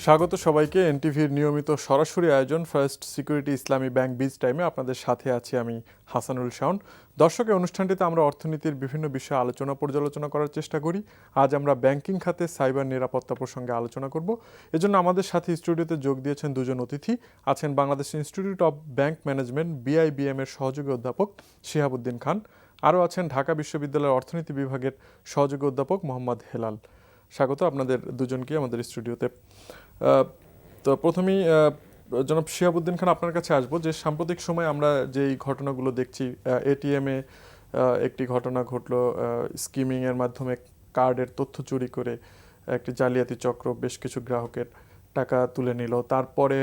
স্বাগত সবাইকে এনটিভির নিয়মিত সরাসরি আয়োজন ফার্স্ট সিকিউরিটি ইসলামী ব্যাংক বিজ টাইমে আপনাদের সাথে আছি আমি হাসানুল শাওন। দর্শক, এই অনুষ্ঠানটিতে আমরা অর্থনীতির বিভিন্ন বিষয়ে আলোচনা পর্যালোচনা করার চেষ্টা করি। আজ আমরা ব্যাংকিং খাতে সাইবার নিরাপত্তা প্রসঙ্গে আলোচনা করব। এজন্য আমাদের সাথে স্টুডিওতে যোগ দিয়েছেন দুজন অতিথি। আছেন Bangladesh institute of bank management BIBM এর সহযোগী অধ্যাপক শিহাবুদ্দিন খান। আরও আছেন ঢাকা বিশ্ববিদ্যালয়ের অর্থনীতি বিভাগের সহযোগী অধ্যাপক মোহাম্মদ হেলাল। স্বাগত আপনাদের দুজনকে আমাদের স্টুডিওতে। তো প্রথমেই জনাব শিহাবুদ্দিন খান, আপনার কাছে আসবো যে সাম্প্রতিক সময় আমরা যেই ঘটনাগুলো দেখছি, এটিএমে একটি ঘটনা ঘটলো, স্কিমিংয়ের মাধ্যমে কার্ডের তথ্য চুরি করে একটি জালিয়াতি চক্র বেশ কিছু গ্রাহকের টাকা তুলে নিল। তারপরে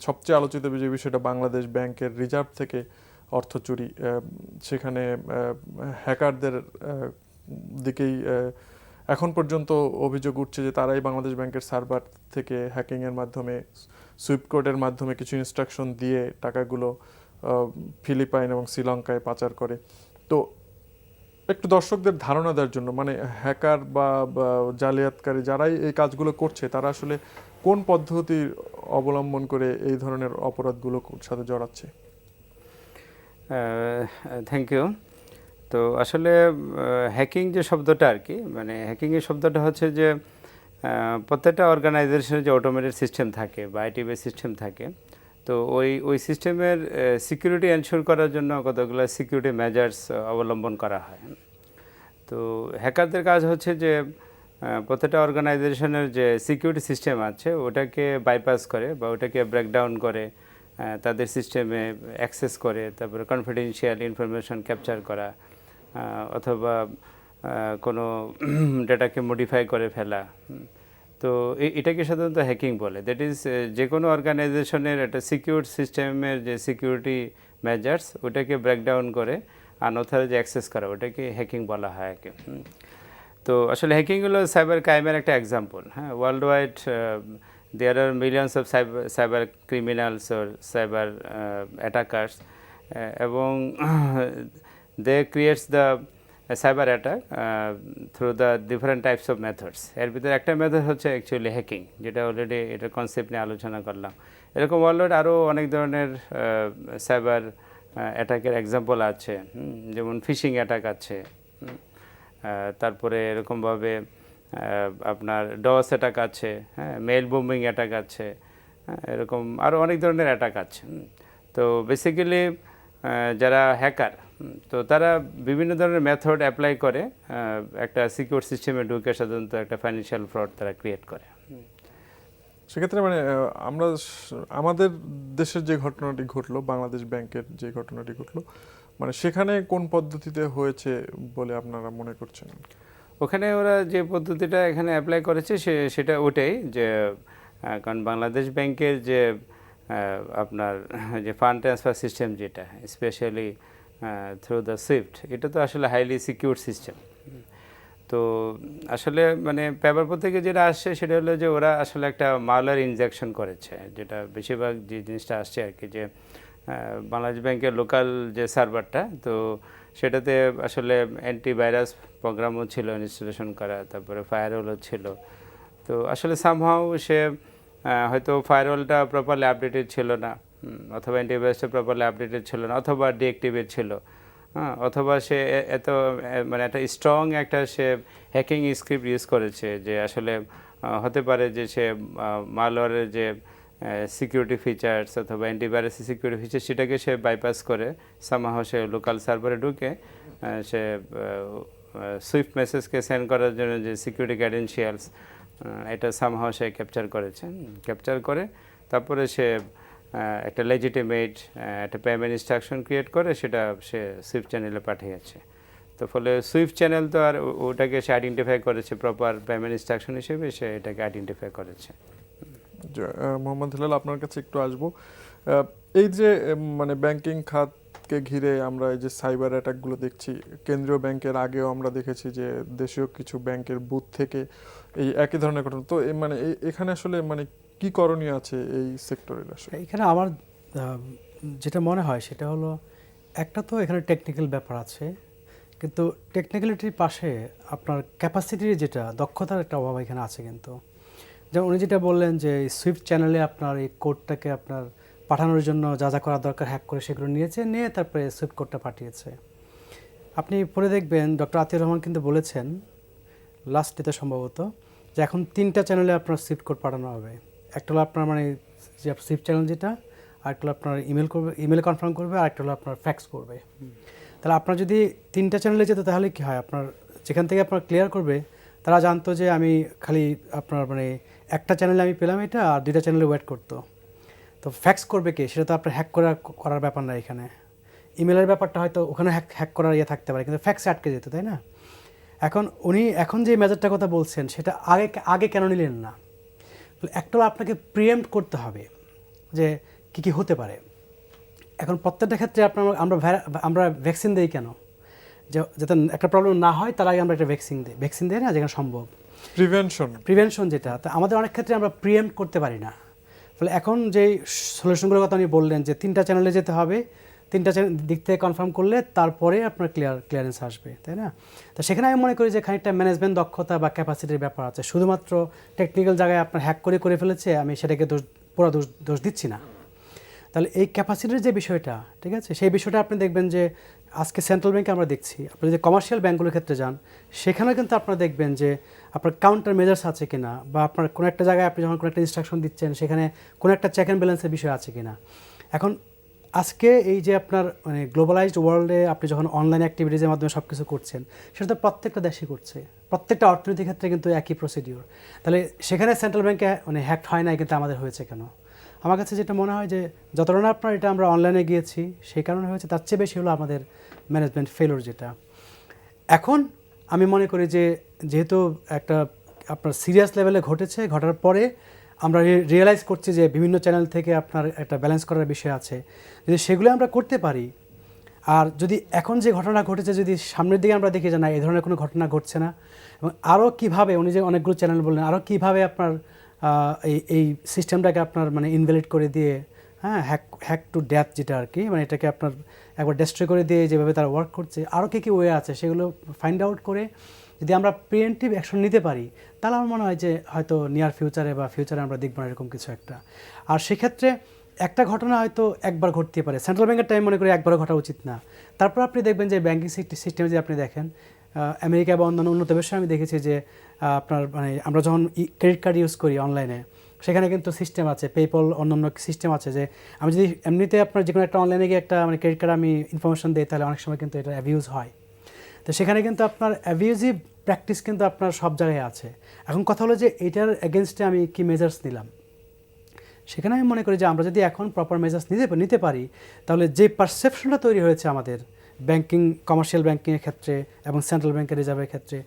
সবচেয়ে আলোচিত যে বিষয়টা বাংলাদেশ ব্যাংকের রিজার্ভ থেকে অর্থ চুরি, সেখানে হ্যাকারদের দিকেই এখন পর্যন্ত অভিযোগ উঠছে যে তারাই বাংলাদেশ ব্যাংকের সার্ভার থেকে হ্যাকিংয়ের মাধ্যমে সুইফট কোডের মাধ্যমে কিছু ইনস্ট্রাকশন দিয়ে টাকাগুলো ফিলিপাইন এবং শ্রীলঙ্কায় পাচার করে। তো একটু দর্শকদের ধারণা দেওয়ার জন্য, মানে হ্যাকার বা জালিয়াতকারী যারাই এই কাজগুলো করছে তারা আসলে কোন পদ্ধতি অবলম্বন করে এই ধরনের অপরাধগুলোর সাথে জড়াচ্ছে? Thank you. তো আসলে হ্যাকিং যে শব্দটা আর কি, মানে হ্যাকিংয়ের শব্দটা হচ্ছে যে প্রত্যেকটা অর্গানাইজেশনের যে অটোমেটেড সিস্টেম থাকে বা আইটি বেস সিস্টেম থাকে, তো ওই সিস্টেমের সিকিউরিটি এনশিওর করার জন্য কতগুলো সিকিউরিটি মেজার্স অবলম্বন করা হয়। তো হ্যাকারদের কাজ হচ্ছে যে প্রত্যেকটা অর্গানাইজেশনের যে সিকিউরিটি সিস্টেম আছে ওটাকে বাইপাস করে বা ওটাকে ব্রেকডাউন করে তাদের সিস্টেমে অ্যাক্সেস করে, তারপরে কনফিডেন্সিয়াল ইনফরমেশন ক্যাপচার করা অথবা কোনো ডেটাকে মডিফাই করে ফেলা। তো এটাকে সাধারণত হ্যাকিং বলে। দ্যাট ইজ যে কোনো অর্গানাইজেশনের একটা সিকিউর সিস্টেমের যে সিকিউরিটি মেজার্স ওটাকে ব্রেকডাউন করে আনঅথরাইজড অ্যাক্সেস করা, ওটাকে হ্যাকিং বলা হয় আর কি। তো আসলে হ্যাকিং হলো সাইবার ক্রাইমের একটা এক্সাম্পল। হ্যাঁ, world wide there are millions of cyber criminals or cyber attackers এবং they creates the cyber attack through the different types of methods. এর ভিতরে একটা মেথড হচ্ছে অ্যাকচুয়ালি হ্যাকিং, যেটা অলরেডি এটা কনসেপ্ট নিয়ে আলোচনা করলাম। এরকম ওয়ার্ল্ড ওয়াইড আরও অনেক ধরনের সাইবার অ্যাটাকের এক্সাম্পল আছে, যেমন ফিশিং অ্যাটাক আছে, তারপরে এরকমভাবে আপনার ডস অ্যাটাক আছে, হ্যাঁ, মেল বোম্বিং অ্যাটাক আছে, এরকম আরও অনেক ধরনের অ্যাটাক আছে। তো বেসিক্যালি যারা হ্যাকার, তো তারা বিভিন্ন ধরনের মেথড অ্যাপ্লাই করে একটা সিকিউর সিস্টেমে ঢুকে সাধারণত একটা ফাইন্যান্সিয়াল ফ্রড তারা ক্রিয়েট করে। সেক্ষেত্রে মানে আমরা আমাদের দেশের যে ঘটনাটি ঘটলো, বাংলাদেশ ব্যাংকের যে ঘটনাটি ঘটলো, মানে সেখানে কোন পদ্ধতিতে হয়েছে বলে আপনারা মনে করছেন? ওখানে ওরা যে পদ্ধতিটা এখানে অ্যাপ্লাই করেছে সেটা ওটাই, যে কারণ বাংলাদেশ ব্যাংকের যে আপনার যে ফান্ড ট্রান্সফার সিস্টেম, যেটা স্পেশালি থ্রু দ্য সুইফট, এটা তো আসলে হাইলি সিকিউর সিস্টেম। তো আসলে মানে পেপার থেকে যেটা আসছে সেটা হলো যে ওরা আসলে একটা মালওয়্যার ইনজেকশন করেছে, যেটা বেশিরভাগ যে জিনিসটা আসছে আর কি, যে বাংলাদেশ ব্যাংকের লোকাল যে সার্ভারটা, তো সেটাতে আসলে অ্যান্টিভাইরাস প্রোগ্রামও ছিল ইনস্টলেশন করা, তারপরে ফায়ারওয়ালও ছিল। তো আসলে সামহাও সে হয়তো ফায়ারওয়ালটা প্রপারলি আপডেটেড ছিল না, অথবা অ্যান্টিভাইরাসটা প্রপারলি আপডেটেড ছিল না, অথবা ডিঅ্যাক্টিভেট ছিল, হ্যাঁ, অথবা সে এত মানে একটা স্ট্রং একটা সে হ্যাকিং স্ক্রিপ্ট ইউজ করেছে, যে আসলে হতে পারে যে সে মালওয়্যারের যে সিকিউরিটি ফিচার্স অথবা অ্যান্টিভাইরাসের সিকিউরিটি ফিচার সেটাকে সে বাইপাস করে সামহাও সে লোকাল সার্ভারে ঢুকে সে সুইফট মেসেজকে সেন্ড করার জন্য যে সিকিউরিটি ক্রেডেনশিয়ালস, এটা সামহাও সে ক্যাপচার করেছে। ক্যাপচার করে তারপরে সে একটা লেজিটিমেট একটা পেমেন্ট ইনস্ট্রাকশন ক্রিয়েট করে সেটা সে সুইফট চ্যানেলে পাঠিয়েছে। তো ফলে সুইফট চ্যানেল তো আর ওটাকে সে আইডেন্টিফাই করেছে প্রপার পেমেন্ট ইনস্ট্রাকশন হিসেবে, সে এটাকে আইডেন্টিফাই করেছে। মোহাম্মদ হেলাল, আপনার কাছে একটু আসবো। এই যে মানে ব্যাংকিং খাতকে ঘিরে আমরা এই যে সাইবার অ্যাটাকগুলো দেখছি, কেন্দ্রীয় ব্যাংকের আগেও আমরা দেখেছি যে দেশীয় কিছু ব্যাংকের বুথ থেকে এই একই ধরনের ঘটনা। তো মানে এখানে আসলে মানে কি করণীয় আছে এই সেক্টরের? আসলে এখানে আমার যেটা মনে হয় সেটা হলো, একটা তো এখানে টেকনিক্যাল ব্যাপার আছে, কিন্তু টেকনিক্যালিটির পাশে আপনার ক্যাপাসিটির যেটা দক্ষতার একটা অভাব এখানে আছে। কিন্তু যেমন উনি যেটা বললেন যে সুইফট চ্যানেলে আপনার এই কোডটাকে আপনার পাঠানোর জন্য যা যা করা দরকার হ্যাক করে সেগুলো নিয়ে তারপরে সুইফট কোডটা পাঠিয়েছে। আপনি পরে দেখবেন ডক্টর আতিউর রহমান কিন্তু বলেছেন লাস্ট ডেতে সম্ভবত যে এখন 3টা চ্যানেলে আপনার সুইফট কোড পাঠানো হবে। একটা হলো আপনার মানে যে সুইফট চ্যানেল যেটা, আরেকটা হলো আপনার ইমেল কনফার্ম করবে, আরেকটা হলো আপনার ফ্যাক্স করবে। তাহলে আপনার যদি 3টা চ্যানেলে যেত তাহলে কি হয়, আপনার যেখান থেকে আপনার ক্লিয়ার করবে তারা জানতো যে আমি খালি আপনার মানে একটা চ্যানেলে আমি পেলাম এটা, আর 2টা চ্যানেলে ওয়েট করতো। তো ফ্যাক্স করবে কে, সেটা তো আপনার হ্যাক করার ব্যাপার না এখানে। ইমেলের ব্যাপারটা হয়তো ওখানে হ্যাক করার ইয়ে থাকতে পারে, কিন্তু ফ্যাক্সে আটকে যেত, তাই না? এখন যে মেজারটার কথা বলছেন সেটা আগে কেন নিলেন না? একটা আপনাকে প্রিএম্প্ট করতে হবে যে কী হতে পারে। এখন প্রত্যেকটা ক্ষেত্রে আমরা ভ্যাকসিন দিই কেন? যাতে একটা প্রবলেম না হয় তার আগে আমরা একটা ভ্যাকসিন দিই না, যেখানে সম্ভব প্রিভেনশন যেটা। তা আমাদের অনেক ক্ষেত্রে আমরা প্রিএম্প্ট করতে পারি না। ফলে এখন যেই সলিউশনগুলোর কথা উনি বললেন যে 3টা চ্যানেলে যেতে হবে, 3টা চ্যানেল দিক থেকে কনফার্ম করলে তারপরে আপনার ক্লিয়ারেন্স আসবে, তাই না? তো সেখানে আমি মনে করি যে খানিকটা ম্যানেজমেন্ট দক্ষতা বা ক্যাপাসিটির ব্যাপার আছে। শুধুমাত্র টেকনিক্যাল জায়গায় আপনার হ্যাক করে ফেলেছে, আমি সেটাকে পুরো দোষ দিচ্ছি না। তাহলে এই ক্যাপাসিটির যে বিষয়টা, ঠিক আছে, সেই বিষয়টা আপনি দেখবেন যে আজকে সেন্ট্রাল ব্যাংকে আমরা দেখছি, আপনি যদি কমার্শিয়াল ব্যাঙ্কগুলোর ক্ষেত্রে যান সেখানেও কিন্তু আপনারা দেখবেন যে আপনার কাউন্টার মেজার্স আছে কিনা, বা আপনার কোনো একটা জায়গায় আপনি যখন কোনো একটা ইনস্ট্রাকশন দিচ্ছেন সেখানে কোনো একটা চেক অ্যান্ড ব্যালেন্সের বিষয় আছে কিনা। এখন আজকে এই যে আপনার মানে গ্লোবালাইজড ওয়ার্ল্ডে আপনি যখন অনলাইন অ্যাক্টিভিটিজের মাধ্যমে সব কিছু করছেন, সেটা তো প্রত্যেকটা দেশই করছে, প্রত্যেকটা অর্থনীতির ক্ষেত্রে কিন্তু একই প্রসিডিওর। তাহলে সেখানে সেন্ট্রাল ব্যাংকে মানে হ্যাক হয় না, কিন্তু আমাদের হয়েছে কেন? আমার কাছে যেটা মনে হয় যে যতটা না আপনার এটা আমরা অনলাইনে গিয়েছি সেই কারণে হয়েছে, তার চেয়ে বেশি হলো আমাদের ম্যানেজমেন্ট ফেলোর যেটা। এখন আমি মনে করি যে যেহেতু একটা আপনার সিরিয়াস লেভেলে ঘটার পরে আমরা রিয়েলাইজ করছি যে বিভিন্ন চ্যানেল থেকে আপনার একটা ব্যালেন্স করার বিষয় আছে, যদি সেগুলো আমরা করতে পারি, আর যদি এখন যে ঘটনা ঘটেছে যদি সামনের দিকে আমরা দেখি যে না এই ধরনের কোনো ঘটনা ঘটছে না, এবং আরও কীভাবে উনি যে অনেকগুলো চ্যানেল বললেন, আরও কীভাবে আপনার এই সিস্টেমটাকে আপনার মানে ইনভ্যালিড করে দিয়ে, হ্যাঁ, হ্যাক টু ডেথ যেটা আর কি, মানে এটাকে আপনার একবার ডেস্ট্রয় করে দিয়ে যেভাবে তারা ওয়ার্ক করছে, আরও কী ওয়ে আছে সেগুলো ফাইন্ড আউট করে যদি আমরা প্রিভেন্টিভ অ্যাকশন নিতে পারি, তাহলে আমার মনে হয় যে হয়তো নিয়ার ফিউচারে বা ফিউচারে আমরা দেখব না এরকম কিছু একটা। আর সেক্ষেত্রে একটা ঘটনা হয়তো একবার ঘটতে পারে, সেন্ট্রাল ব্যাংকের টাইম মনে করি একবারও ঘটা উচিত না। তারপর আপনি দেখবেন যে ব্যাংকিং সিস্টেমে যদি আপনি দেখেন আমেরিকা বা অন্যান্য উন্নত দেশে আমি দেখেছি যে আপনার মানে আমরা যখন ক্রেডিট কার্ড ইউজ করি অনলাইনে, সেখানে কিন্তু সিস্টেম আছে, পেপল অন্যান্য সিস্টেম আছে, যে আমি যদি এমনিতে আপনার যে কোনো একটা অনলাইনে গিয়ে একটা মানে ক্রেডিট কার্ড আমি ইনফরমেশন দিই, তাহলে অনেক সময় কিন্তু এটা অ্যাবিউজ হয়। তো সেখানে কিন্তু আপনার অ্যাবিউজিভ প্র্যাকটিস কিন্তু আপনার সব জায়গায় আছে। এখন কথা হলো যে এটার এগেনস্টে আমি কি মেজার্স নিলাম। সেখানে আমি মনে করি যে আমরা যদি এখন প্রপার মেজার্স নিতে পারি, তাহলে যে পারসেপশনটা তৈরি হয়েছে আমাদের ব্যাংকিং, কমার্শিয়াল ব্যাংকিংয়ের ক্ষেত্রে এবং সেন্ট্রাল ব্যাংকের রিজার্ভের ক্ষেত্রে,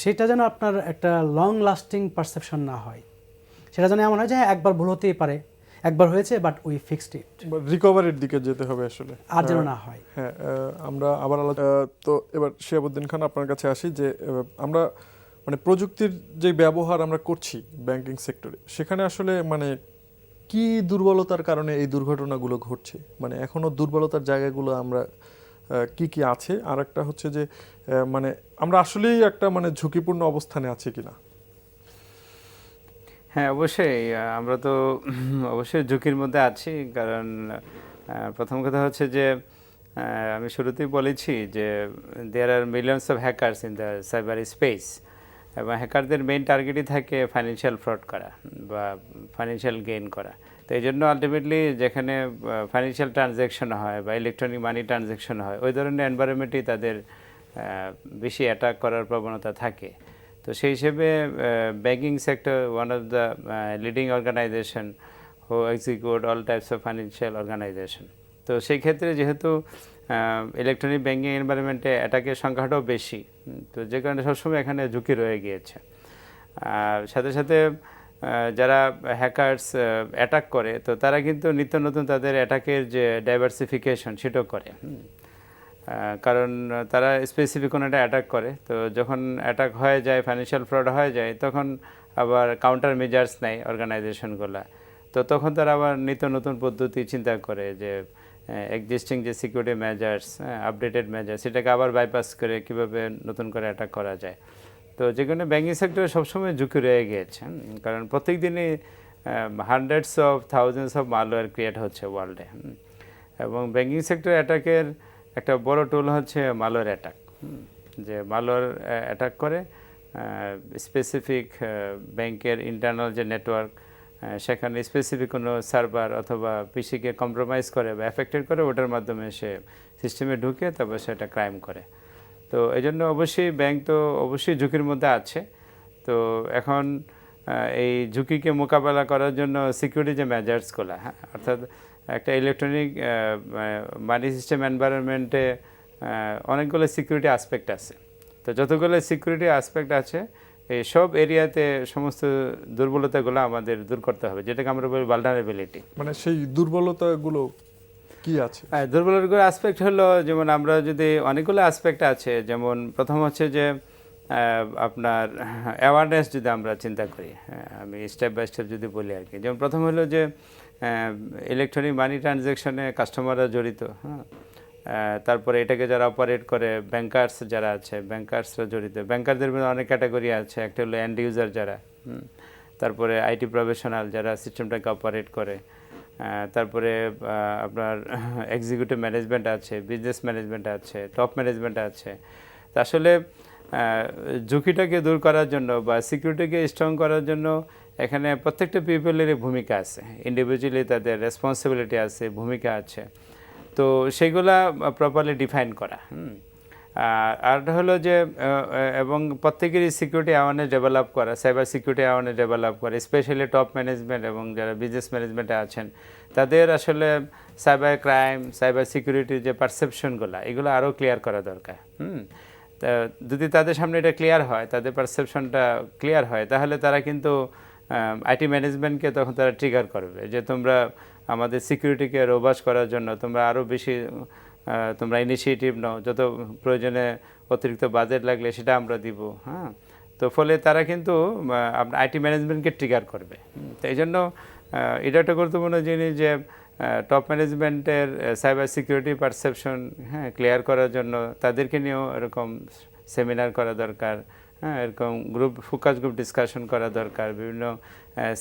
সেটা যেন আপনার একটা লং লাস্টিং পারসেপশন না হয়। সেটা যেন এমন হয় যে একবার ভুল হতেই পারে, একবার হয়েছে বাট উই ফিক্সড ইট, রিকভারির দিকে যেতে হবে আসলে, আর যেন না হয়। হ্যাঁ, আমরা আবার তো এবার শিহাবুদ্দিন খান আপনার কাছে আসি যে আমরা মানে প্রযুক্তির যে ব্যবহার আমরা করছি ব্যাংকিং সেক্টরে, সেখানে আসলে মানে কি দুর্বলতার কারণে এই দুর্ঘটনাগুলো ঘটছে, মানে এখনো দুর্বলতার জায়গাগুলো আমরা কি আছে, আর একটা হচ্ছে যে মানে আমরা আসলেই একটা মানে ঝুঁকিপূর্ণ অবস্থানে আছি কিনা। হ্যাঁ, অবশ্যই আমরা তো অবশ্যই ঝুঁকির মধ্যে আছি, কারণ প্রথম কথা হচ্ছে যে আমি শুরুতেই বলেছি যে there are millions of hackers in the cyber space, এবং হ্যাকারদের মেইন টার্গেটই থাকে ফাইন্যান্সিয়াল ফ্রড করা বা ফাইন্যান্সিয়াল গেইন করা। তো এই জন্য আলটিমেটলি যেখানে ফাইন্যান্সিয়াল ট্রানজ্যাকশন হয় বা ইলেকট্রনিক মানি ট্রানজ্যাকশন হয়, ওই ধরনের এনভায়রনমেন্টেই তাদের বেশি অ্যাটাক করার প্রবণতা থাকে। তো সেই হিসেবে banking sector one of the leading organisation who execute all types of financial organisation. তো সেই ক্ষেত্রে যেহেতু ইলেকট্রনিক ব্যাংকিং এনভায়রনমেন্টে অ্যাটাকের সংখ্যাটাও বেশি, তো যে কারণে সবসময় এখানে ঝুঁকি রয়ে গিয়েছে। আর সাথে সাথে যারা হ্যাকার্স অ্যাটাক করে, তো তারা কিন্তু নিত্য নতুন তাদের অ্যাটাকের যে ডাইভার্সিফিকেশন সেটাও করে, কারণ তারা স্পেসিফিক কোনো একটা অ্যাটাক করে, তো যখন অ্যাটাক হয়ে যায়, ফাইন্যান্সিয়াল ফ্রড হয়ে যায়, তখন আবার কাউন্টার মেজার্স নেয় অর্গানাইজেশনগুলো। তো তখন তারা আবার নিত্য নতুন পদ্ধতি চিন্তা করে যে এক্সিস্টিং যে সিকিউরিটি মেজার্স, আপডেটেড মেজার্স, সেটাকে আবার বাইপাস করে কীভাবে নতুন করে অ্যাটাক করা যায়। তো যে কারণে ব্যাংকিং সেক্টরে সবসময় ঝুঁকি রয়ে গিয়েছে, কারণ প্রত্যেক দিনই hundreds of thousands of malware create হচ্ছে ওয়ার্ল্ডে, এবং ব্যাংকিং সেক্টর অ্যাটাকের একটা বড় টুল হচ্ছে মালওয়্যার অ্যাটাক, যে মালওয়্যার অ্যাটাক করে স্পেসিফিক ব্যাংকের ইন্টারনাল যে নেটওয়ার্ক সেখানে স্পেসিফিক কোনো সার্ভার অথবা পিসিকে কম্প্রোমাইজ করে বা এফেক্টেড করে, ওটার মাধ্যমে সে সিস্টেমে ঢুকে তারপর সেটা ক্রাইম করে। তো এই জন্য অবশ্যই ব্যাংক তো অবশ্যই ঝুঁকির মধ্যে আছে। তো এখন এই ঝুঁকিকে মোকাবেলা করার জন্য সিকিউরিটি যে মেজার্সগুলো, হ্যাঁ, অর্থাৎ একটা ইলেকট্রনিক মানি সিস্টেম এনভায়রনমেন্টে অনেকগুলো সিকিউরিটি আসপেক্ট আছে। তো যতগুলো সিকিউরিটি আসপেক্ট আছে এই সব এরিয়াতে সমস্ত দুর্বলতাগুলো আমাদের দূর করতে হবে, যেটাকে আমরা বলি ভালনারেবিলিটি। মানে সেই দুর্বলতাগুলো কি আছে? দুর্বলতাগুলো আসপেক্ট হলো, যেমন আমরা যদি অনেকগুলো আসপেক্ট আছে, যেমন প্রথম হচ্ছে যে আপনার অ্যাওয়ারনেস যদি আমরা চিন্তা করি, আমি স্টেপ বাই স্টেপ যদি বলি আর কি, যেমন প্রথম হলো যে ইলেকট্রনিক মানি ট্রানজ্যাকশনে কাস্টমাররা জড়িত, হ্যাঁ, তারপরে এটাকে যারা অপারেট করে ব্যাংকার্স যারা আছে, ব্যাংকার্সরা জড়িত। ব্যাংকারদের মধ্যে অনেক ক্যাটাগরি আছে, একটা হলো এন্ড ইউজার যারা, তারপরে আইটি প্রফেশনাল যারা সিস্টেমটাকে অপারেট করে, তারপরে আপনার এক্সিকিউটিভ ম্যানেজমেন্ট আছে, বিজনেস ম্যানেজমেন্ট আছে, টপ ম্যানেজমেন্ট আছে। তা আসলে ঝুঁকিটাকে দূর করার জন্য বা সিকিউরিটিকে স্ট্রং করার জন্য এখানে প্রত্যেকটা পিপলেরই ভূমিকা আছে, ইন্ডিভিজুয়ালি তাদের রেসপন্সিবিলিটি আছে, ভূমিকা আছে। তো সেইগুলা প্রপারলি ডিফাইন করা। আর হলো যে এবং প্রত্যেকেরই সিকিউরিটি অ্যাওয়ারনেস ডেভেলপ করা, সাইবার সিকিউরিটি অ্যাওয়ারনেস ডেভেলপ করা, স্পেশালি টপ ম্যানেজমেন্ট এবং যারা বিজনেস ম্যানেজমেন্টে আছেন তাদের আসলে সাইবার ক্রাইম, সাইবার সিকিউরিটির যে পারসেপশনগুলো এগুলো আরও ক্লিয়ার করা দরকার। তা যদি তাদের সামনে এটা ক্লিয়ার হয়, তাদের পারসেপশনটা ক্লিয়ার হয়, তাহলে তারা কিন্তু আইটি ম্যানেজমেন্টকে তখন তারা ট্রিগার করবে যে তোমরা আমাদের সিকিউরিটিকে রোবাস করার জন্য তোমরা আরও বেশি তোমরা ইনিশিয়েটিভ নাও, যত প্রয়োজনে অতিরিক্ত বাজেট লাগলে সেটা আমরা দিব। হ্যাঁ, তো ফলে তারা কিন্তু আপনার আইটি ম্যানেজমেন্টকে ট্রিগার করবে। তো এই জন্য এটা একটা গুরুত্বপূর্ণ জিনিস যে টপ ম্যানেজমেন্টের সাইবার সিকিউরিটি পারসেপশন, হ্যাঁ, ক্লিয়ার করার জন্য তাদেরকে নিয়েও এরকম সেমিনার করা দরকার, হ্যাঁ, এরকম ফোকাস গ্রুপ ডিসকাশন করা দরকার, বিভিন্ন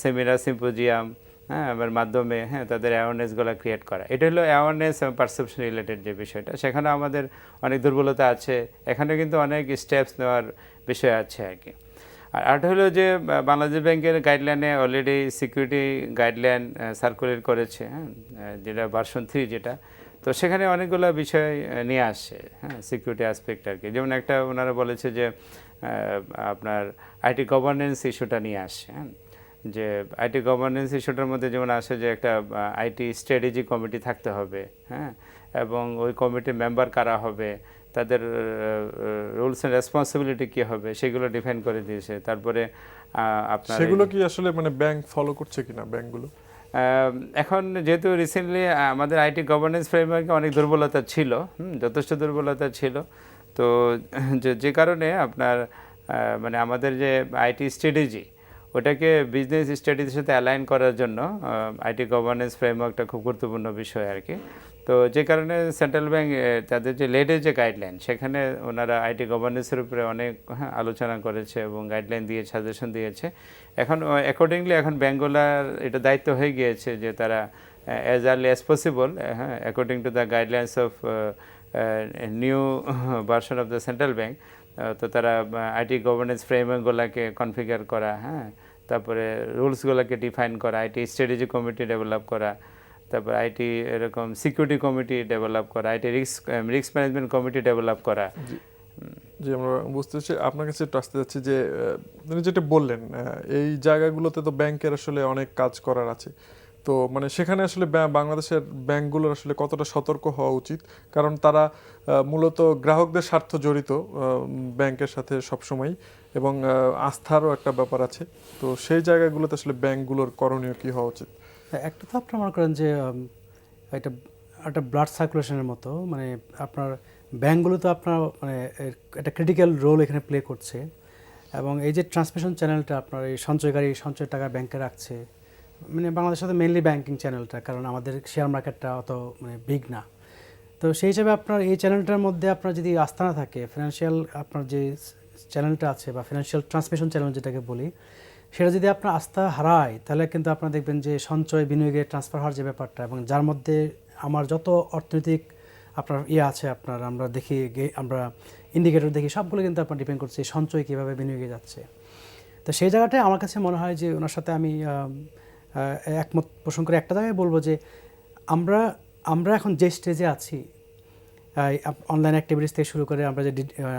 সেমিনার, সিম্পোজিয়াম, হ্যাঁ, আমার মাধ্যমে, হ্যাঁ, তাদের অ্যাওয়ারনেসগুলো ক্রিয়েট করা। এটা হলো অ্যাওয়ারনেস এবং পারসেপশন রিলেটেড যে বিষয়টা, সেখানে আমাদের অনেক দুর্বলতা আছে, এখানে কিন্তু অনেক স্টেপস নেওয়ার বিষয় আছে আর কি। আর আরেকটা হলো যে বাংলাদেশ ব্যাংকের গাইডলাইনে অলরেডি সিকিউরিটি গাইডলাইন সার্কুলেট করেছে, হ্যাঁ, যেটা ভার্সন 3 যেটা, তো সেখানে অনেকগুলো বিষয় নিয়ে আসছে, হ্যাঁ, সিকিউরিটি অ্যাসপেক্ট আর কি। যেমন একটা ওনারা বলেছে যে আপনার আইটি গভর্নেন্স ইস্যুটা নিয়ে আসছে, হ্যাঁ, যে আইটি গভর্নেন্স ইস্যুটার মধ্যে যেমন আসে যে একটা আইটি স্ট্র্যাটেজি কমিটি থাকতে হবে, হ্যাঁ, এবং ওই কমিটির মেম্বার কারা হবে, তাদের রুলস অ্যান্ড রেসপন্সিবিলিটি কী হবে সেগুলো ডিফাইন করে দিয়েছে। তারপরে আপনার সেগুলো কি আসলে মানে ব্যাংক ফলো করছে কিনা ব্যাংকগুলো? এখন যেহেতু রিসেন্টলি আমাদের আইটি গভর্নেন্স ফ্রেমওয়ার্কে অনেক দুর্বলতা ছিল, যথেষ্ট দুর্বলতা ছিল, তো যে কারণে আপনার মানে আমাদের যে আইটি স্ট্র্যাটেজি ওটাকে বিজনেস স্ট্র্যাটেজির সাথে অ্যালাইন করার জন্য আইটি গভর্নেন্স ফ্রেমওয়ার্কটা খুব গুরুত্বপূর্ণ বিষয় আর কি। তো যে কারণে সেন্ট্রাল ব্যাংক তাদের যে লেটেস্ট যে গাইডলাইন, সেখানে ওনারা আইটি গভর্নেন্সের উপরে অনেক আলোচনা করেছে এবং গাইডলাইন দিয়ে সাজেশন দিয়েছে। এখন অ্যাকর্ডিংলি এখন ব্যাংকগুলার এটা দায়িত্ব হয়ে গিয়েছে যে তারা অ্যাজ আর্লি অ্যাজ পসিবল, হ্যাঁ, according to the guidelines of new version of the central bank, তো তারা আইটি গভর্নেন্স ফ্রেমওয়ার্কগুলোকে কনফিগার করা, হ্যাঁ, তারপরে রুলসগুলোকে ডিফাইন করা, আইটি স্ট্র্যাটেজি কমিটি ডেভেলপ করা, তারপর আইটি এরকম সিকিউরিটি কমিটি ডেভেলপ করা, IT risk management committee develop করা। যে আমরা বুঝতে চাচ্ছি, আপনার কাছে একটু আসতে যাচ্ছি যে আপনি যেটা বললেন এই জায়গাগুলোতে তো ব্যাংকের আসলে অনেক কাজ করার আছে। তো মানে সেখানে আসলে বাংলাদেশের ব্যাংকগুলোর আসলে কতটা সতর্ক হওয়া উচিত, কারণ তারা মূলত গ্রাহকদের স্বার্থ জড়িত ব্যাংকের সাথে সবসময়, এবং আস্থারও একটা ব্যাপার আছে। তো সেই জায়গাগুলোতে আসলে ব্যাংকগুলোর করণীয় কি হওয়া উচিত? একটা তো আপনার মনে করেন যে এটা একটা ব্লাড সার্কুলেশনের মতো, মানে আপনার ব্যাংকগুলো তো আপনার মানে একটা ক্রিটিক্যাল রোল এখানে প্লে করছে, এবং এই যে ট্রান্সমিশন চ্যানেলটা আপনার এই সঞ্চয়কারী সঞ্চয় টাকা ব্যাংকে রাখছে, মানে বাংলাদেশে তো মেইনলি ব্যাংকিং চ্যানেলটা, কারণ আমাদের শেয়ার মার্কেটটা অত মানে বিগ না। তো সেই হিসাবে আপনার এই চ্যানেলটার মধ্যে আপনার যদি আস্থা না থাকে, ফিনান্সিয়াল আপনার যে চ্যানেলটা আছে বা ফিনান্সিয়াল ট্রান্সমিশন চ্যানেল যেটাকে বলি, সেটা যদি আপনার আস্থা হারায় তাহলে কিন্তু আপনারা দেখবেন যে সঞ্চয় বিনিয়োগে ট্রান্সফার হওয়ার যে ব্যাপারটা, এবং যার মধ্যে আমার যত অর্থনৈতিক আপনার আছে আপনার আমরা দেখি আমরা ইন্ডিকেটর দেখি, সবগুলো কিন্তু আপনার ডিপেন্ড করছে সঞ্চয় কীভাবে বিনিয়োগে যাচ্ছে। তো সেই জায়গাটায় আমার কাছে মনে হয় যে ওনার সাথে আমি একমত পোষণ করে একটা জায়গায় বলবো যে আমরা এখন যে স্টেজে আছি, অনলাইন অ্যাক্টিভিটিস থেকে শুরু করে আমরা যে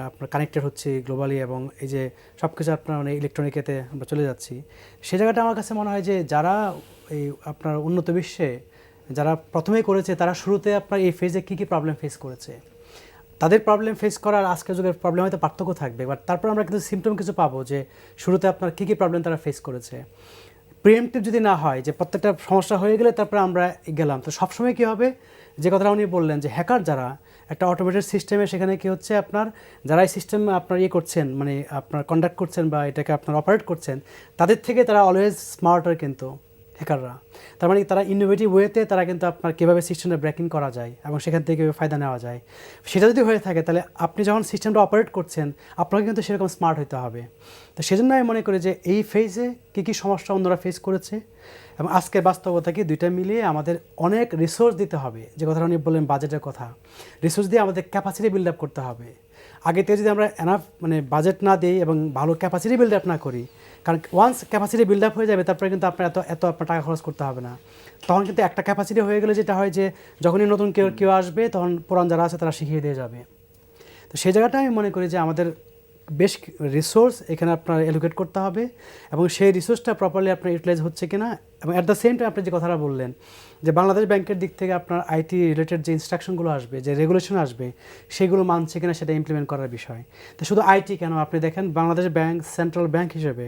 আপনার কানেক্টেড হচ্ছি গ্লোবালি, এবং এই যে সব কিছু আপনার মানে ইলেকট্রনিকেতে আমরা চলে যাচ্ছি, সেই জায়গাটা আমার কাছে মনে হয় যে যারা এই আপনার উন্নত বিশ্বে যারা প্রথমেই করেছে তারা শুরুতে আপনার এই ফেজে কী কী প্রবলেম ফেস করেছে, তাদের প্রবলেম ফেস করার আজকের যুগের প্রবলেম হয়তো পার্থক্য থাকবে, বাট তারপর আমরা কিন্তু সিমটম কিছু পাবো যে শুরুতে আপনার কী কী প্রবলেম তারা ফেস করেছে। প্রিএমটিভ যদি না হয় যে প্রত্যেকটা সমস্যা হয়ে গেলে তারপরে আমরা গেলাম, তো সবসময় কী হবে, যে কথাটা উনি বললেন যে হ্যাকার যারা একটা অটোমেটেড সিস্টেমে, সেখানে কি হচ্ছে আপনার যারা এই সিস্টেম আপনার করছেন মানে আপনার কন্ডাক্ট করছেন বা এটাকে আপনার অপারেট করছেন, তাদের থেকে তারা অলওয়েজ স্মার্টার কিন্তু হ্যাকাররা। তার মানে তারা ইনোভেটিভ ওয়েতে তারা কিন্তু আপনার কীভাবে সিস্টেমটা ব্রেকিং করা যায় এবং সেখান থেকে কীভাবে ফায়দা নেওয়া যায়, সেটা যদি হয়ে থাকে তাহলে আপনি যখন সিস্টেমটা অপারেট করছেন আপনাকে কিন্তু সেরকম স্মার্ট হতে হবে। তো সেজন্য আমি মনে করি যে এই ফেজে কী কী সমস্যা অন্যরা ফেস করেছে এবং আজকের বাস্তবতা কি, দুইটা মিলিয়ে আমাদের অনেক রিসোর্স দিতে হবে। যে কথাটা উনি বললেন বাজেটের কথা, রিসোর্স দিয়ে আমাদের ক্যাপাসিটি বিল্ড আপ করতে হবে। আগে থেকে যদি আমরা এনাফ মানে বাজেট না দিই এবং ভালো ক্যাপাসিটি বিল্ড আপ না করি, কারণ ওয়ান্স ক্যাপাসিটি বিল্ড আপ হয়ে যাবে তারপরে কিন্তু আপনার এত আপনার টাকা খরচ করতে হবে না। তখন কিন্তু একটা ক্যাপাসিটি হয়ে গেলে যেটা হয় যে যখনই নতুন কেউ আসবে তখন পুরান যারা আছে তারা শিখিয়ে দিয়ে যাবে। তো সেই জায়গাটা আমি মনে করি যে আমাদের বেশ রিসোর্স এখানে আপনার এলোকেট করতে হবে এবং সেই রিসোর্সটা প্রপারলি আপনার ইউটিলাইজ হচ্ছে কিনা, এবং অ্যাট দ্য সেম টাইম আপনি যে কথাটা বললেন যে বাংলাদেশ ব্যাংকের দিক থেকে আপনার আইটি রিলেটেড যে ইনস্ট্রাকশনগুলো আসবে, যে রেগুলেশন আসবে, সেগুলো মানছে কিনা সেটা ইমপ্লিমেন্ট করার বিষয়। তো শুধু আইটি কেন, আপনি দেখেন বাংলাদেশ ব্যাংক সেন্ট্রাল ব্যাংক হিসেবে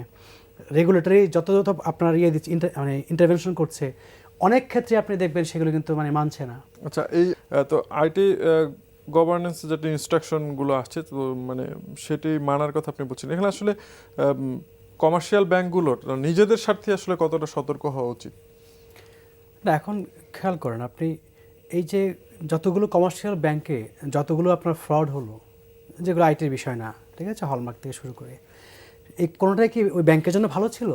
রেগুলেটরি যত আপনার দিচ্ছে মানে ইন্টারভেনশন করছে, অনেক ক্ষেত্রে আপনি দেখবেন সেগুলো কিন্তু মানে মানছে না। আচ্ছা, এই তো আইটি গভর্নেন্স যেটা ইনস্ট্রাকশনগুলো আসছে, তো মানে সেটি মানার কথা আপনি বলছেন, এখানে আসলে কমার্শিয়াল ব্যাংকগুলোর নিজেদের স্বার্থে আসলে কতটা সতর্ক হওয়া উচিত? না, এখন খেয়াল করেন আপনি, এই যে যতগুলো কমার্শিয়াল ব্যাংকে যতগুলো আপনার ফ্রড হলো, যেগুলো আইটির বিষয় না, ঠিক আছে, হলমার্ক থেকে শুরু করে, এই কোনোটাই কি ওই ব্যাংকের জন্য ভালো ছিল?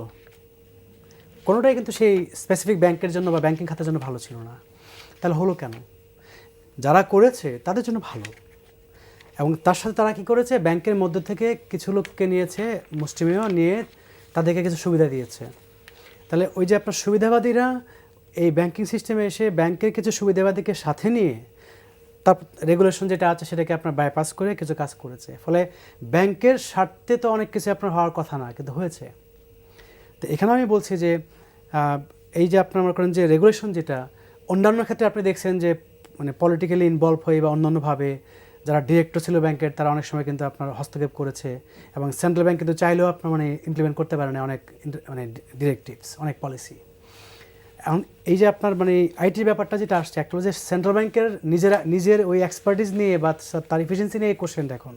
কোনোটাই কিন্তু সেই স্পেসিফিক ব্যাংকের জন্য বা ব্যাংকিং খাতের জন্য ভালো ছিল না। তাহলে হলো কেন? যারা করেছে তাদের জন্য ভালো, এবং তার সাথে তারা কি করেছে, ব্যাংকের মধ্যে থেকে কিছু লোককে নিয়েছে, মুষ্টিমেয় নিয়ে তাদেরকে কিছু সুবিধা দিয়েছে। তাহলে ওই যে আপনার সুবিধাবাদীরা এই ব্যাংকিং সিস্টেমে এসে ব্যাংকের কিছু সুবিধাবাদীকে সাথে নিয়ে তার রেগুলেশন যেটা আছে সেটাকে আপনার বাইপাস করে কিছু কাজ করেছে। ফলে ব্যাংকের স্বার্থে তো অনেক কিছু আপনার হওয়ার কথা না, কিন্তু হয়েছে। তো এখানে আমি বলছি যে এই যে আপনার মনে করেন যে রেগুলেশন, যেটা অন্যান্য ক্ষেত্রে আপনি দেখছেন যে মানে পলিটিক্যালি ইনভলভ হয়ে বা অন্যান্যভাবে যারা ডিরেক্টর ছিল ব্যাংকের, তারা অনেক সময় কিন্তু আপনার হস্তক্ষেপ করেছে, এবং সেন্ট্রাল ব্যাংক কিন্তু চাইলেও আপনার মানে ইমপ্লিমেন্ট করতে পারে না অনেক মানে ডিরেক্টিভস, অনেক পলিসি। এখন এই যে আপনার মানে আইটির ব্যাপারটা যেটা আসছে, একটা যে সেন্ট্রাল ব্যাংকের নিজের ওই এক্সপার্টিস নিয়ে বা তার ইফিসিয়েন্সি নিয়ে কোশ্চেন, এখন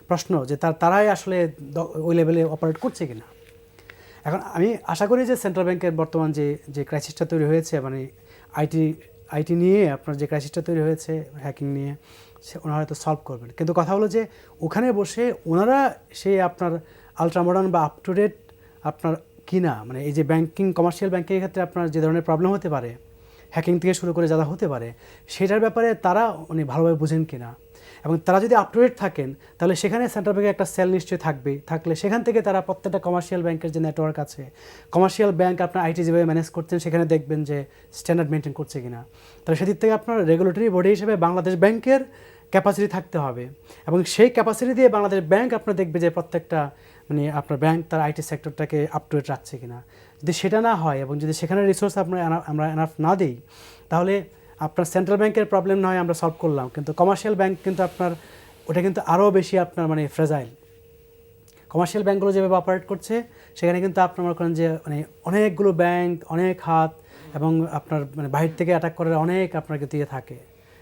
প্রশ্ন যে তারাই আসলে ওই লেভেলে অপারেট করছে কিনা। এখন আমি আশা করি যে সেন্ট্রাল ব্যাংকের বর্তমান যে ক্রাইসিসটা তৈরি হয়েছে, মানে আইটি নিয়ে আপনার যে ক্রাইসিসটা তৈরি হয়েছে হ্যাকিং নিয়ে, ওনারা হয়তো সলভ করবেন। কিন্তু কথা হলো যে ওখানে বসে ওনারা সেই আপনার আলট্রা মডার্ন বা আপ টু ডেট আপনার কিনা, মানে এই যে ব্যাংকিং কমার্শিয়াল ব্যাংকিংয়ের ক্ষেত্রে আপনার যে ধরনের প্রবলেম হতে পারে, হ্যাকিং থেকে শুরু করে যা হতে পারে, সেটার ব্যাপারে তারা উনি ভালোভাবে বুঝেন কিনা। এবং তারা যদি আপ টু ডেট থাকেন তাহলে সেখানে সেন্ট্রাল ব্যাংকের একটা সেল নিশ্চয়ই থাকলে সেখান থেকে তারা প্রত্যেকটা কমার্শিয়াল ব্যাংকের যে নেটওয়ার্ক আছে, কমার্শিয়াল ব্যাংক আপনার আইটি যেভাবে ম্যানেজ করছেন সেখানে দেখবেন যে স্ট্যান্ডার্ড মেনটেন করছে কিনা। তাহলে সেদিক থেকে আপনার রেগুলেটরি বডি হিসেবে বাংলাদেশ ব্যাংকের ক্যাপাসিটি থাকতে হবে, এবং সেই ক্যাপাসিটি দিয়ে বাংলাদেশ ব্যাংক আপনার দেখবে যে প্রত্যেকটা মানে আপনার ব্যাংক তার আইটি সেক্টরটাকে আপ টু ডেট রাখছে কিনা। যদি সেটা না হয় এবং যদি সেখানে রিসোর্স আমরা এনাফ না দিই, তাহলে আপনার সেন্ট্রাল ব্যাংকের প্রবলেম না হয় আমরা সলভ করলাম, কিন্তু কমার্শিয়াল ব্যাংক কিন্তু আপনার ওটা কিন্তু আরও বেশি আপনার মানে ফ্রেজাইল। কমার্শিয়াল ব্যাংকগুলো যেভাবে অপারেট করছে সেখানে কিন্তু আপনার মনে করেন যে মানে অনেকগুলো ব্যাংক, অনেক হাত, এবং আপনার মানে বাহির থেকে অ্যাটাক করার অনেক আপনার কিন্তু থাকে,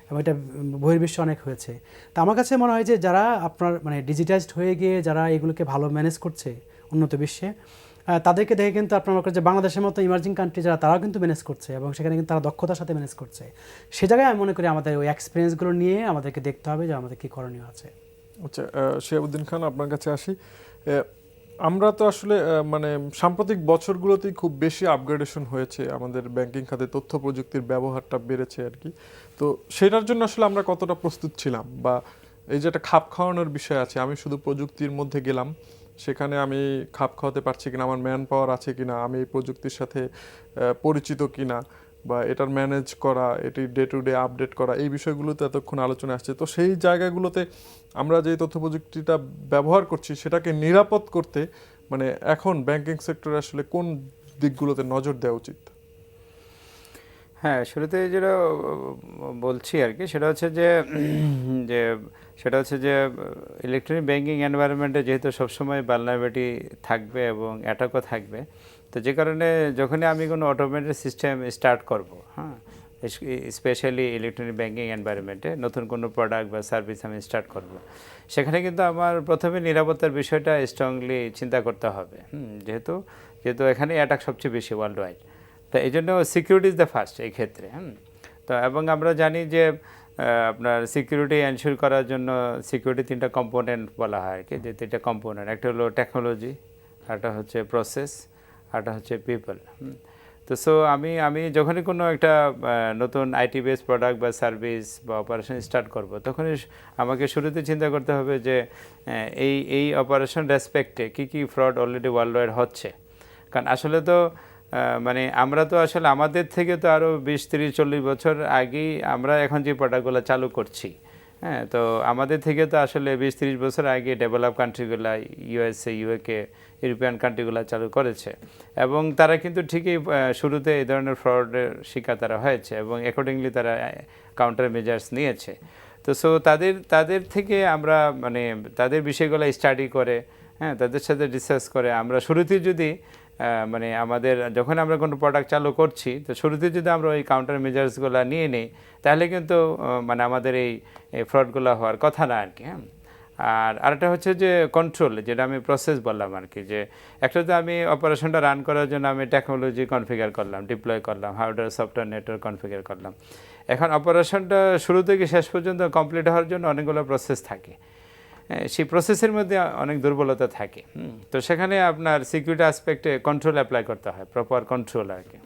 এবং এটা বহির্বিশ্বে অনেক হয়েছে। তো আমার কাছে মনে হয় যে যারা আপনার মানে ডিজিটাইজড হয়ে গিয়ে যারা এগুলোকে ভালো ম্যানেজ করছে উন্নত বিশ্বে, তাদেরকে দেখে কিন্তু আপনার মনে করেন যে বাংলাদেশের মতো ইমার্জিং কান্ট্রি যারা, তারাও কিন্তু ম্যানেজ করছে এবং সেখানে কিন্তু তারা দক্ষতার সাথে ম্যানেজ করছে। সে জায়গায় আমি মনে করি আমাদের ওই এক্সপিরিয়েন্সগুলো নিয়ে আমাদেরকে দেখতে হবে যে আমাদের কী করণীয় আছে। আচ্ছা, শিহাবুদ্দিন খান আপনার কাছে আসি। আমরা তো আসলে মানে সাম্প্রতিক বছরগুলোতেই খুব বেশি আপগ্রেডেশন হয়েছে, আমাদের ব্যাংকিং খাতে তথ্য প্রযুক্তির ব্যবহারটা বেড়েছে আর কি। তো সেটার জন্য আসলে আমরা কতটা প্রস্তুত ছিলাম, বা এই যে একটা খাপ খাওয়ানোর বিষয় আছে, আমি শুধু প্রযুক্তির মধ্যে গেলাম, সেখানে আমি খাপ খাওয়াতে পারছি কিনা, আমার ম্যান পাওয়ার আছে কিনা, আমি এই প্রযুক্তির সাথে পরিচিত কিনা, বা এটার ম্যানেজ করা, এটি ডে টু ডে আপডেট করা, এই বিষয়গুলোতে এতক্ষণ আলোচনা আসছে। তো সেই জায়গাগুলোতে আমরা যে তথ্য প্রযুক্তিটা ব্যবহার করছি সেটাকে নিরাপদ করতে মানে এখন ব্যাংকিং সেক্টরে আসলে কোন দিকগুলোতে নজর দেওয়া উচিত? হ্যাঁ, শুরুতে যেটা বলছি আর কি, সেটা হচ্ছে যে যে সেটা হচ্ছে যে ইলেকট্রনিক ব্যাংকিং এনভায়রনমেন্টে যেহেতু সবসময় ভালনারেবিলিটি থাকবে এবং অ্যাটাকও থাকবে, তো যে কারণে যখনই আমি কোনো অটোমেটেড সিস্টেম স্টার্ট করব, হ্যাঁ, স্পেশালি ইলেকট্রনিক ব্যাংকিং এনভায়রনমেন্টে নতুন কোনো প্রোডাক্ট বা সার্ভিস আমি স্টার্ট করব, সেখানে কিন্তু আমার প্রথমে নিরাপত্তার বিষয়টা স্ট্রংলি চিন্তা করতে হবে। যেহেতু যেহেতু এখানে অ্যাটাক সবচেয়ে বেশি ওয়ার্ল্ড ওয়াইড, তো এই জন্য সিকিউরিটি ইজ দ্য ফার্স্ট এই ক্ষেত্রে। তো এবং আমরা জানি যে আপনার সিকিউরিটি এনশিওর করার জন্য সিকিউরিটি 3টা কম্পোনেন্ট বলা হয় আর কি, যে 3টা কম্পোনেন্ট, একটা হলো টেকনোলজি, একটা হচ্ছে প্রসেস, একটা হচ্ছে পিপল। তো সো আমি যখনই কোনো একটা নতুন আইটি বেস প্রোডাক্ট বা সার্ভিস বা অপারেশন স্টার্ট করব, তখনই আমাকে শুরুতে চিন্তা করতে হবে যে এই অপারেশন রেসপেক্টে কী ফ্রড অলরেডি ওয়ার্ল্ড ওয়াইড হচ্ছে। কারণ আসলে তো মানে আমরা তো আসলে আমাদের থেকে তো আরও 20, 30, 40 বছর আগেই আমরা এখন যে প্রোডাক্টগুলো চালু করছি, হ্যাঁ, তো আমাদের থেকে তো আসলে 20, 30 বছর আগে ডেভেলপ কান্ট্রিগুলো, USA, UK, ইউরোপিয়ান কান্ট্রিগুলো চালু করেছে, এবং তারা কিন্তু ঠিকই শুরুতে এই ধরনের ফ্রডের শিকার তারা হয়েছে এবং অ্যাকর্ডিংলি তারা কাউন্টার মেজার্স নিয়েছে। তো সো তাদের থেকে আমরা মানে তাদের বিষয়গুলো স্টাডি করে, হ্যাঁ, তাদের সাথে ডিসকাস করে আমরা শুরুতেই যদি মানে আমাদের যখন আমরা কোনো প্রোডাক্ট চালু করছি, তো শুরুতে যদি আমরা ওই কাউন্টার মেজার্সগুলো নিয়ে নিই, তাহলে কিন্তু মানে আমাদের এই ফ্রডগুলো হওয়ার কথা না আর কি। হ্যাঁ, আর আরেকটা হচ্ছে যে কন্ট্রোল, যেটা আমি প্রসেস বললাম আর কি, যে একটা তো আমি অপারেশনটা রান করার জন্য আমি টেকনোলজি কনফিগার করলাম, ডিপ্লয় করলাম, হার্ডওয়্যার সফটওয়্যার নেটওয়ার্ক কনফিগার করলাম। এখন অপারেশনটা শুরু থেকে শেষ পর্যন্ত কমপ্লিট হওয়ার জন্য অনেকগুলো প্রসেস থাকে, সেই প্রসেসের মধ্যে অনেক দুর্বলতা থাকে। তো সেখানে আপনার সিকিউরিটি অ্যাসপেক্টে কন্ট্রোল অ্যাপ্লাই করতে হয়, প্রপার কন্ট্রোল আর কি।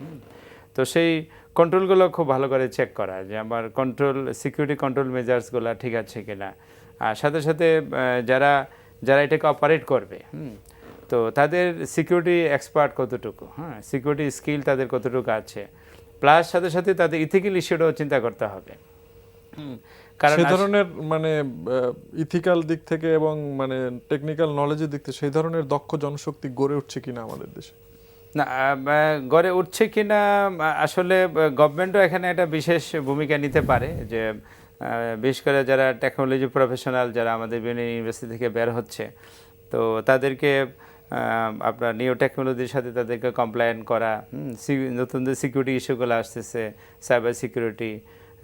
তো সেই কন্ট্রোলগুলো খুব ভালো করে চেক করা, যে আমার সিকিউরিটি কন্ট্রোল মেজার্সগুলো ঠিক আছে কিনা, আর সাথে সাথে যারা এটাকে অপারেট করবে, তো তাদের সিকিউরিটি এক্সপার্ট কতটুকু, হ্যাঁ, সিকিউরিটি স্কিল তাদের কতটুকু আছে, প্লাস সাথে সাথে তাদের ইথিক্যাল ইস্যুটাও চিন্তা করতে হবে। কারণ সেই ধরনের মানে ইথিক্যাল দিক থেকে এবং মানে টেকনিক্যাল নলেজের দিক থেকে সেই ধরনের দক্ষ জনশক্তি গড়ে উঠছে কিনা আমাদের দেশে? না, গড়ে উঠছে কিনা আসলে গভর্নমেন্টও এখানে একটা বিশেষ ভূমিকা নিতে পারে, যে বিশেষ করে যারা টেকনোলজি প্রফেশনাল, যারা আমাদের বিভিন্ন ইউনিভার্সিটি থেকে বের হচ্ছে, তো তাদেরকে আপনার নিউ টেকনোলজির সাথে তাদেরকে কমপ্লায়েন্ট করা, নতুন যে সিকিউরিটি ইস্যুগুলো আসতেছে, সাইবার সিকিউরিটি,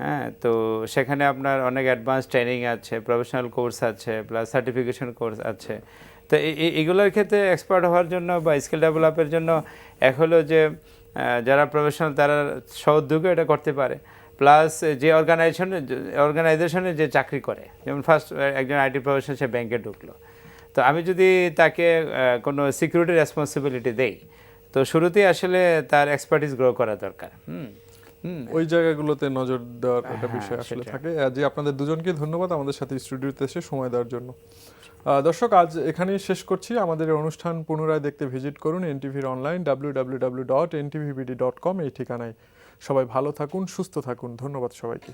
হ্যাঁ, তো সেখানে আপনার অনেক অ্যাডভান্স ট্রেনিং আছে, প্রফেশনাল কোর্স আছে, প্লাস সার্টিফিকেশন কোর্স আছে। তো এগুলোর ক্ষেত্রে এক্সপার্ট হওয়ার জন্য বা স্কিল ডেভেলপের জন্য এক হলো যে যারা প্রফেশনাল তারা সহযোগে এটা করতে পারে, প্লাস যে অর্গানাইজেশনে যে চাকরি করে, যেমন ফার্স্ট একজন আইটি প্রফেশনাল সে ব্যাংকে ঢুকলো, তো আমি যদি তাকে কোনো সিকিউরিটি রেসপন্সিবিলিটি দেই, তো শুরুতেই আসলে তার এক্সপার্টিস গ্রো করা দরকার। ওই জায়গাগুলোতে নজর দেওয়ার একটা বিষয় আসলে থাকে। যে আপনাদের দুজনকে ধন্যবাদ আমাদের সাথে স্টুডিওতে এসে সময় দেওয়ার জন্য। দর্শক, আজ এখানেই শেষ করছি। আমাদের এই অনুষ্ঠান পুনরায় দেখতে ভিজিট করুন এনটিভির অনলাইন www.ntvbd.com এই ঠিকানায়। সবাই ভালো থাকুন, সুস্থ থাকুন। ধন্যবাদ সবাইকে।